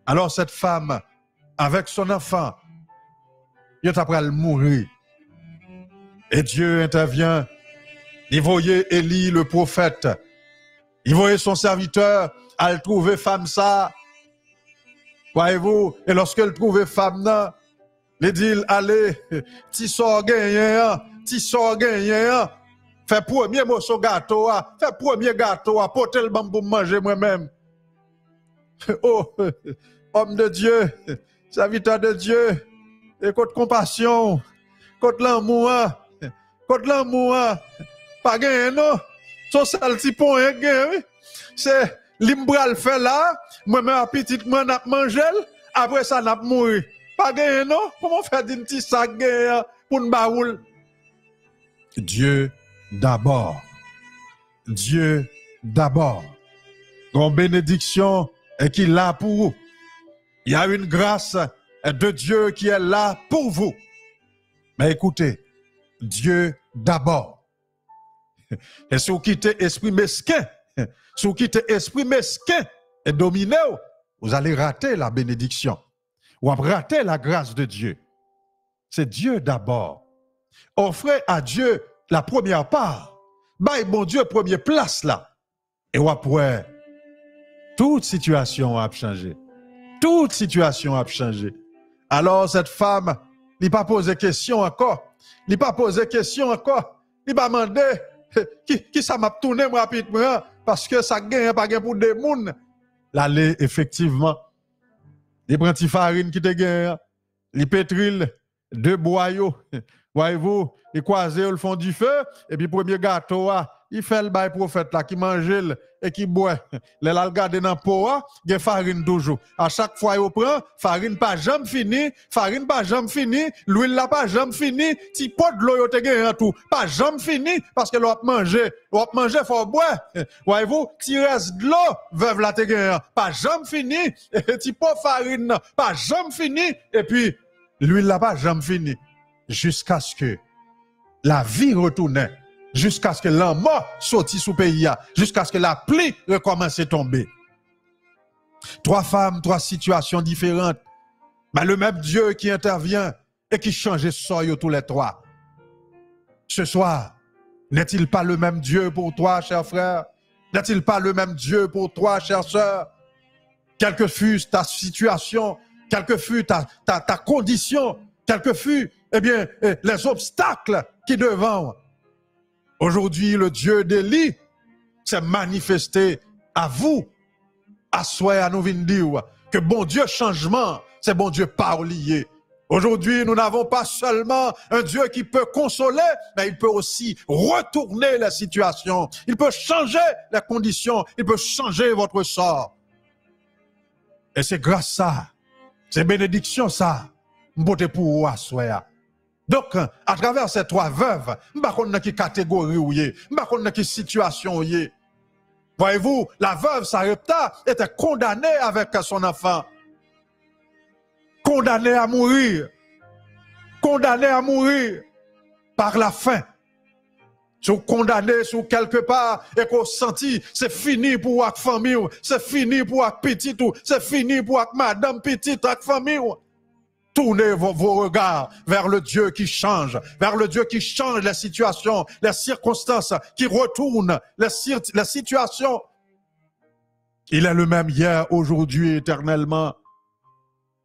Alors cette femme, avec son enfant, il est après mourir. Et Dieu intervient. Il voyait Élie, le prophète. Il voyait son serviteur à le trouver femme ça. Voyez-vous, et lorsqu'elle trouvait femme là, il dit, allez, ti sors gagné, fais premier morceau gâteau, fais premier gâteau, portez le bambou pour manger moi-même. Oh, homme de Dieu, serviteur de Dieu, écoute compassion, écoute l'amour, pas gagné non, son sale petit point gagné, c'est l'imbral fait là, moi-même petite moi n'a mangé, après ça n'a mouru. Pas gagné non, comment faire d'un petit sac gagné pour une baoule? Dieu d'abord. Dieu d'abord. Une bénédiction qui est là pour vous. Il y a une grâce de Dieu qui est là pour vous. Mais écoutez, Dieu d'abord. Et si vous quittez esprit mesquin, si vous quittez esprit mesquin et dominé, vous allez rater la bénédiction. Ou rater la grâce de Dieu. C'est Dieu d'abord. Offrez à Dieu la première part. Bah, bon Dieu, première place là. Et après, toute situation a changé. Toute situation a changé. Alors, cette femme, il n'a pas posé question encore. Il n'a pas posé question encore. Il n'a pas demandé qui ça m'a tourné rapidement parce que ça gagne pas pour des gens. L'aller, effectivement, il prend une farine qui te gagne, il pétrile, 2 boyaux. Voyez-vous, il croise, ils font du feu, et puis premier gâteau, il fait le bail prophète là, qui mange et qui boit. Les là, regarde dans le pot, il y a farine toujours. À chaque fois, il prend, farine pas jamais fini, farine pas jamais fini, l'huile là pas jamais fini, ti pot de l'eau, il y a tout, pas jamais fini, parce que l'autre manger, faut boire. Voyez-vous, ti reste de l'eau, veuve là, pas jamais fini, ti pot farine, pas jamais fini, et puis, l'huile là pas jamais fini. Jusqu'à ce que la vie retourne, jusqu'à ce que la mort sortit sous pays, jusqu'à ce que la pluie recommence à tomber. 3 femmes, 3 situations différentes, mais le même Dieu qui intervient et qui change sort tous les 3. Ce soir, n'est-il pas le même Dieu pour toi, cher frère? N'est-il pas le même Dieu pour toi, chère sœur? Quelle que fût ta situation, quelle que fût ta condition, quel que fût, eh bien, les obstacles qui devant. Aujourd'hui, le Dieu d'Élie s'est manifesté à vous. À soi, à nous venir dire que bon Dieu changement, c'est bon Dieu parolier. Aujourd'hui, nous n'avons pas seulement un Dieu qui peut consoler, mais il peut aussi retourner la situation. Il peut changer les conditions. Il peut changer votre sort. Et c'est grâce à ça, c'est bénédiction ça, m'bote pour vous assoya. Donc, à travers ces 3 veuves, m'ba konn nan ki catégorie ou yé, m'ba konn nan ki situation ou yé. Voyez-vous, la veuve Sarepta était condamnée avec son enfant. Condamnée à mourir. Condamnée à mourir par la faim. Sous condamné, sous quelque part, et qu'on senti, c'est fini pour la famille, c'est fini pour la petite, c'est fini pour la madame petite, la famille. Tournez vos regards vers le Dieu qui change les situations, les circonstances, qui retournent les situations. Il est le même hier, aujourd'hui, éternellement.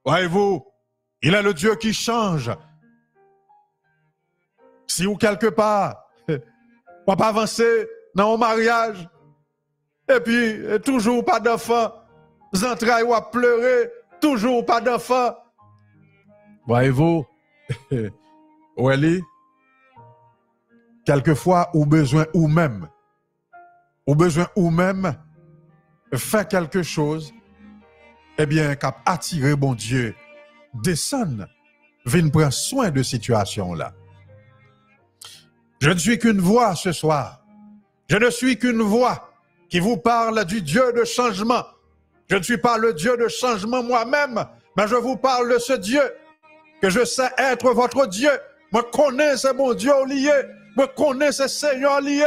Voyez-vous, il est le Dieu qui change. Si ou quelque part, on pas avancer dans un mariage, et puis toujours pas d'enfant, les entrailles ou à pleurer, toujours pas d'enfant. Voyez-vous, Oueli, quelquefois, ou besoin ou même faire quelque chose, eh bien, cap attirer bon Dieu, descendre, vienne prendre soin de situation là. Je ne suis qu'une voix ce soir. Je ne suis qu'une voix qui vous parle du Dieu de changement. Je ne suis pas le Dieu de changement moi-même, mais je vous parle de ce Dieu que je sais être votre Dieu. Moi, connais ce bon Dieu lié. Moi, connais ce Seigneur lié.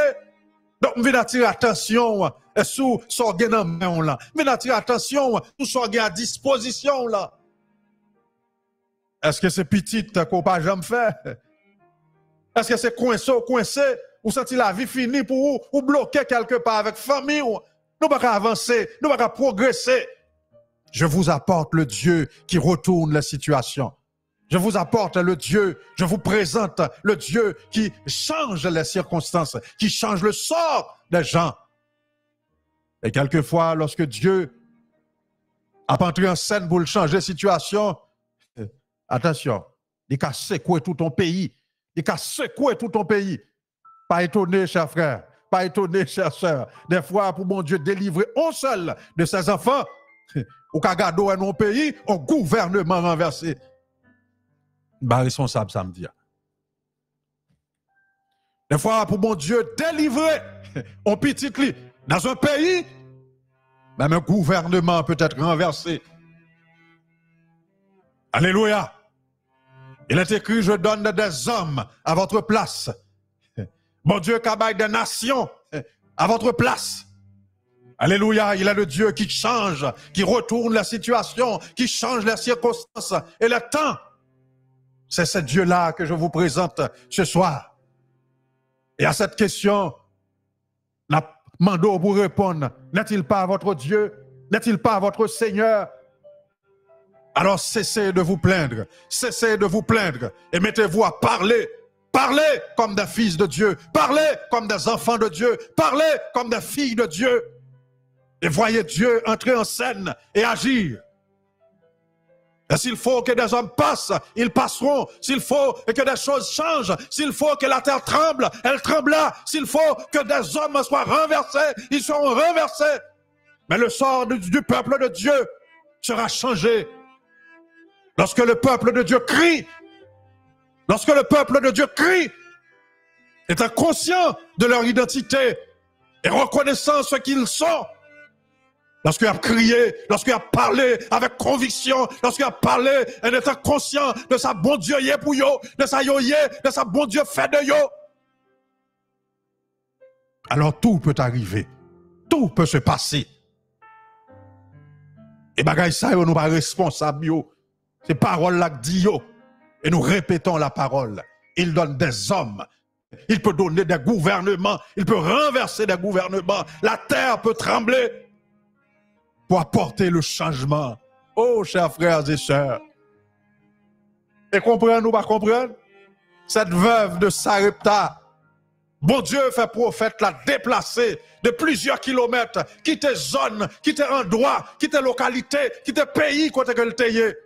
Donc, je vais attirer attention sous son gain en main là. Je vais attirer attention sous son gain à disposition là. Est-ce que c'est petit qu'on pas jamais fait? Est-ce que c'est coincé, ou senti la vie finie pour vous, ou bloqué quelque part avec famille? Nous ne pouvons pas avancer, nous ne pouvons pas progresser. Je vous apporte le Dieu qui retourne la situation. Je vous apporte le Dieu, je vous présente le Dieu qui change les circonstances, qui change le sort des gens. Et quelquefois, lorsque Dieu a entré en scène pour changer la situation, attention, il a secoué tout ton pays. Il a secoué tout ton pays. Pas étonné, cher frère, pas étonné, chère sœur. Des fois, pour mon Dieu délivrer un seul de ses enfants, ou qu'a gardé un non pays, un gouvernement renversé. Bah, responsable samedi. Des fois, pour bon Dieu, délivrer on petit lit dans un pays, même un gouvernement peut être renversé. Alléluia. Il est écrit, je donne des hommes à votre place. Bon Dieu, cabaye des nations à votre place. Alléluia, il est le Dieu qui change, qui retourne la situation, qui change les circonstances et le temps. C'est ce Dieu-là que je vous présente ce soir. Et à cette question, la mando pour répondre, n'est-il pas votre Dieu? N'est-il pas votre Seigneur? Alors cessez de vous plaindre, cessez de vous plaindre et mettez-vous à parler. Parlez comme des fils de Dieu, parlez comme des enfants de Dieu, parlez comme des filles de Dieu. Et voyez Dieu entrer en scène et agir. Et s'il faut que des hommes passent, ils passeront. S'il faut que des choses changent, s'il faut que la terre tremble, elle tremblera. S'il faut que des hommes soient renversés, ils seront renversés. Mais le sort du peuple de Dieu sera changé. Lorsque le peuple de Dieu crie, lorsque le peuple de Dieu crie, étant conscient de leur identité et reconnaissant ce qu'ils sont, lorsqu'il a crié, lorsqu'il a parlé avec conviction, lorsqu'il a parlé en étant conscient de sa bon Dieu yé pour yo, de sa yo yé, de sa bon Dieu fait de yo, alors tout peut arriver, tout peut se passer. Et bagay ça yo nous pas responsable yo, c'est parole là dit yo, et nous répétons la parole. Il donne des hommes. Il peut donner des gouvernements, il peut renverser des gouvernements, la terre peut trembler pour apporter le changement. Oh, chers frères et sœurs. Et comprenez ou pas comprendre? Cette veuve de Sarepta, bon Dieu fait prophète la déplacer de plusieurs kilomètres, quitter zone, quitter endroit, quitter localité, quitter pays côté qu'elle était.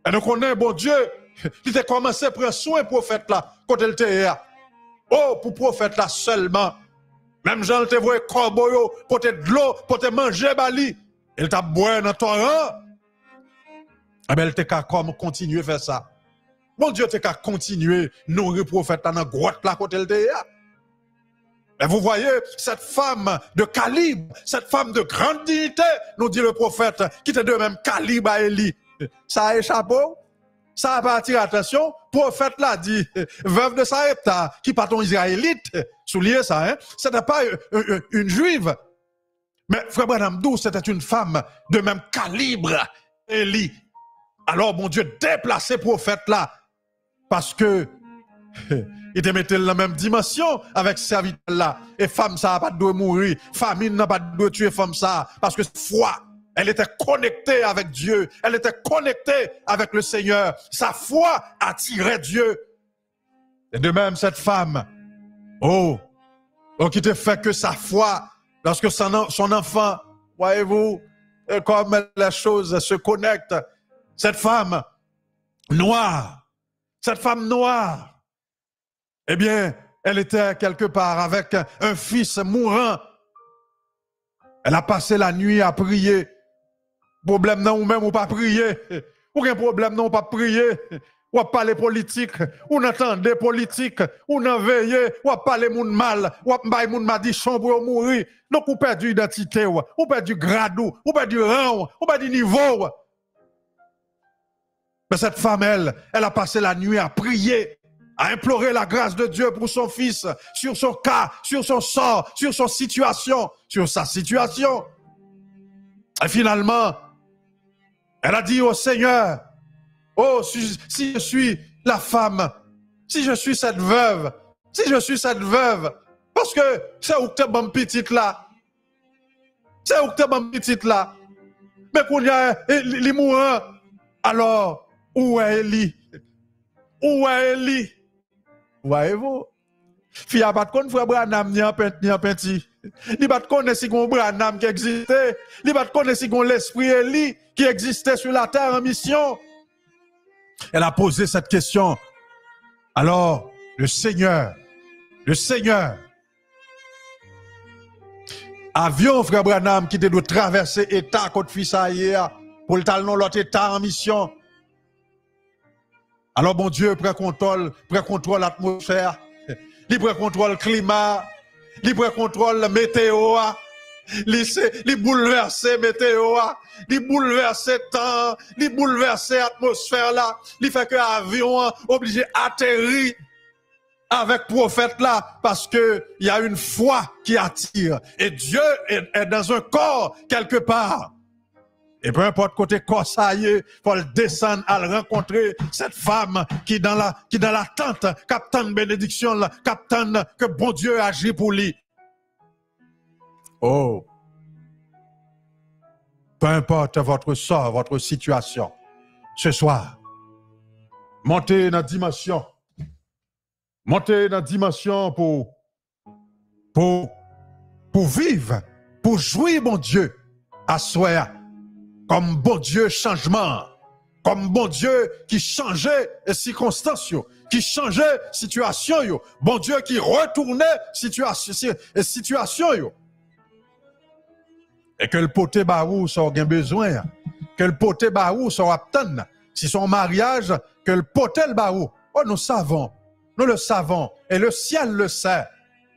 Et nous connaissons bon Dieu, il a commencé à prendre soin prophète là, côté elle était. Oh, pour prophète là seulement. Même Jean te voit corbeau pour te de l'eau, pour te manger bali. Il t'a boire dans ton rang. Eh bien, il t'a qu'à continuer à faire ça. Mon Dieu, t'as qu'à continuer nourrir prophète dans la grotte là côté elle était. Et vous voyez, cette femme de calibre, cette femme de grande dignité, nous dit le prophète, qui était de même calibre à Élie. Ça a échappé. Ça a pas attiré l'attention. Prophète l'a dit, veuve de Sarepta, qui pas ton israélite, soulier ça, hein? C'était pas une juive. Mais frère Branham Dou, c'était une femme de même calibre, Élie. Alors, mon Dieu, déplacé prophète là, parce que il te mettait dans la même dimension avec serviteur là. Et femme ça n'a pas de mourir, famine n'a pas de tuer femme ça, parce que foi. Elle était connectée avec Dieu. Elle était connectée avec le Seigneur. Sa foi attirait Dieu. Et de même, cette femme, qui te fait que sa foi, lorsque son enfant, voyez-vous, comme les choses se connectent, cette femme noire, eh bien, elle était quelque part avec un fils mourant. Elle a passé la nuit à prier. Problème non ou même ou pas prier. Aucun problème non pas prier. Ou parler politique, ou n'entendre politique, ou n'en veiller, ou parler moun mal, ou bailler moun madichon pour mourir. Donc ou perdu identité, ou perdu grade, ou perdu rang, ou perdu niveau. Mais cette femme, elle a passé la nuit à prier, à implorer la grâce de Dieu pour son fils, sur son cas, sur son sort, sur sa situation. Et finalement, elle a dit au Seigneur, oh, si je suis la femme, si je suis cette veuve, parce que c'est où que t'es bon petite là. Mais qu'on y a les mourants, alors, où est Élie? Voyez-vous? Fille a pas de compte, frère Branham, ni en penti. Il pas de compte si on Branham qui existait. Il pas de compte si on l'esprit Élie qui existait sur la terre en mission. Elle a posé cette question. Alors, le Seigneur, avion, frère Branham, qui doit traverser État, côte fils hier, pour le talon l'autre État en mission. Alors, bon Dieu, prend contrôle l'atmosphère, il prend contrôle le climat, il prend contrôle la météo, il bouleverse la météo, il bouleverse le temps, il bouleverse l'atmosphère là, il fait que l'avion obligé d'atterrir avec prophète là, parce que il y a une foi qui attire, et Dieu est dans un corps quelque part. Et peu importe côté corps ça y est, faut le descendre à rencontrer cette femme qui dans la tente, capitaine bénédiction là, capitaine que bon Dieu agit pour lui. Oh, peu importe votre sort, votre situation, ce soir, montez dans la dimension. Montez dans la dimension pour vivre, pour jouir, bon Dieu, à soi, comme bon Dieu changement, comme bon Dieu qui changeait les circonstances, qui changeait situation, bon Dieu qui retournait situation. Et que le poté barou soit bien besoin, que le poté barou soit aptane, si son mariage, que le poté le barou, oh nous le savons, et le ciel le sait,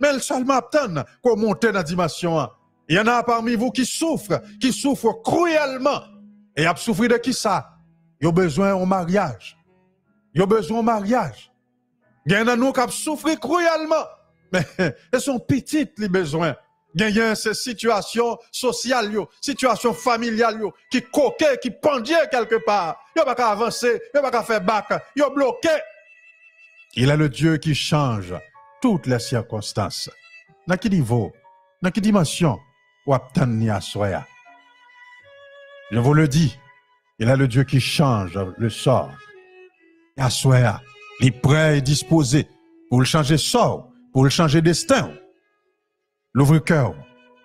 mais le seulement aptane qu'on monte dans la dimension. Il y en a parmi vous qui souffrent cruellement, et ils ont souffert de qui ça? Ils ont besoin d'un mariage. Il y en a nous qui souffrent cruellement, mais elles sont petites les besoins. Il y a ces situations sociales, situations familiales, qui coquaient, qui pendaient quelque part. Il n'y a pas qu'à avancer, il n'y a pas qu'à faire bac, il y a bloqué. Il est le Dieu qui change toutes les circonstances. Dans quel niveau, dans quelle dimension, ou obtenir à soi. Je vous le dis, il est le Dieu qui change le sort. À soi, il est prêt et disposé pour le changer sort, pour le changer destin. L'ouvrir cœur,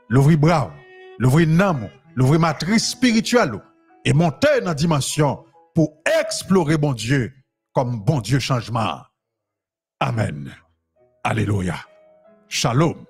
l'ouvrir bras, l'ouvrir âme, l'ouvrir matrice spirituelle et monter dans la dimension pour explorer bon Dieu comme bon Dieu changement. Amen. Alléluia. Shalom.